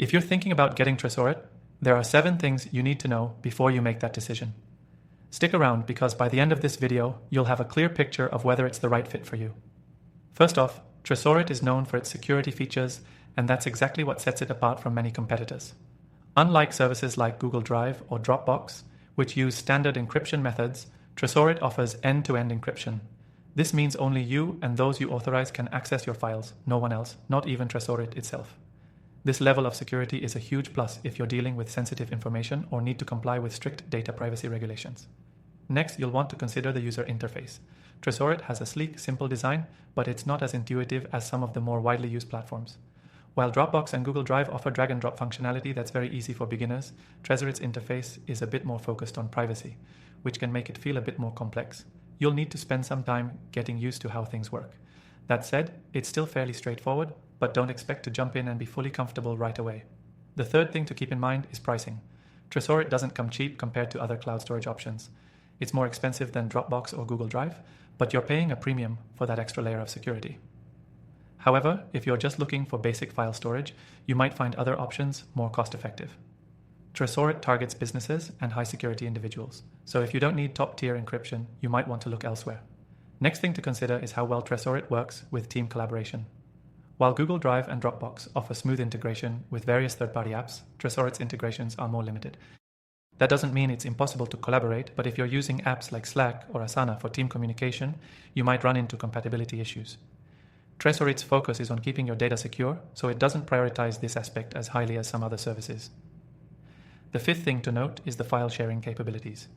If you're thinking about getting Tresorit, there are 7 things you need to know before you make that decision. Stick around because by the end of this video, you'll have a clear picture of whether it's the right fit for you. First off, Tresorit is known for its security features, and that's exactly what sets it apart from many competitors. Unlike services like Google Drive or Dropbox, which use standard encryption methods, Tresorit offers end-to-end encryption. This means only you and those you authorize can access your files, no one else, not even Tresorit itself. This level of security is a huge plus if you're dealing with sensitive information or need to comply with strict data privacy regulations. Next, you'll want to consider the user interface. Tresorit has a sleek, simple design, but it's not as intuitive as some of the more widely used platforms. While Dropbox and Google Drive offer drag-and-drop functionality that's very easy for beginners, Tresorit's interface is a bit more focused on privacy, which can make it feel a bit more complex. You'll need to spend some time getting used to how things work. That said, it's still fairly straightforward, but don't expect to jump in and be fully comfortable right away. The third thing to keep in mind is pricing. Tresorit doesn't come cheap compared to other cloud storage options. It's more expensive than Dropbox or Google Drive, but you're paying a premium for that extra layer of security. However, if you're just looking for basic file storage, you might find other options more cost-effective. Tresorit targets businesses and high-security individuals, so if you don't need top-tier encryption, you might want to look elsewhere. Next thing to consider is how well Tresorit works with team collaboration. While Google Drive and Dropbox offer smooth integration with various third-party apps, Tresorit's integrations are more limited. That doesn't mean it's impossible to collaborate, but if you're using apps like Slack or Asana for team communication, you might run into compatibility issues. Tresorit's focus is on keeping your data secure, so it doesn't prioritize this aspect as highly as some other services. The fifth thing to note is the file sharing capabilities.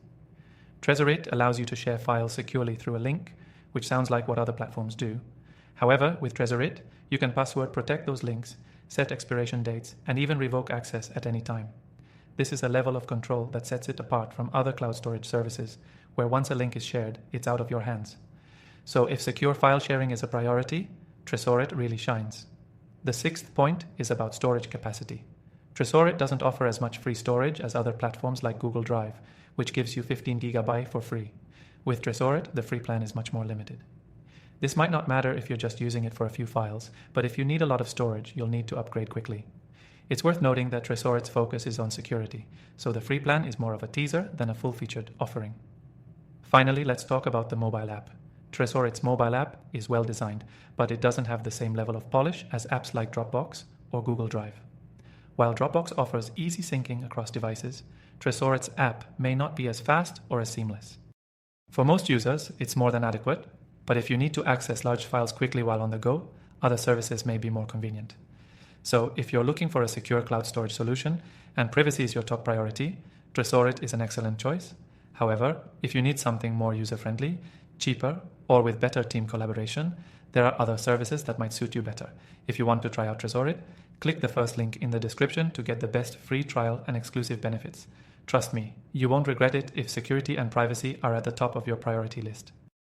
Tresorit allows you to share files securely through a link, which sounds like what other platforms do. However, with Tresorit, you can password protect those links, set expiration dates, and even revoke access at any time. This is a level of control that sets it apart from other cloud storage services, where once a link is shared, it's out of your hands. So if secure file sharing is a priority, Tresorit really shines. The sixth point is about storage capacity. Tresorit doesn't offer as much free storage as other platforms like Google Drive, which gives you 15 GB for free. With Tresorit, the free plan is much more limited. This might not matter if you're just using it for a few files, but if you need a lot of storage, you'll need to upgrade quickly. It's worth noting that Tresorit's focus is on security, so the free plan is more of a teaser than a full-featured offering. Finally, let's talk about the mobile app. Tresorit's mobile app is well designed, but it doesn't have the same level of polish as apps like Dropbox or Google Drive. While Dropbox offers easy syncing across devices, Tresorit's app may not be as fast or as seamless. For most users, it's more than adequate, but if you need to access large files quickly while on the go, other services may be more convenient. So if you're looking for a secure cloud storage solution and privacy is your top priority, Tresorit is an excellent choice. However, if you need something more user-friendly, cheaper, or with better team collaboration, there are other services that might suit you better. If you want to try out Tresorit, click the first link in the description to get the best free trial and exclusive benefits. Trust me, you won't regret it if security and privacy are at the top of your priority list.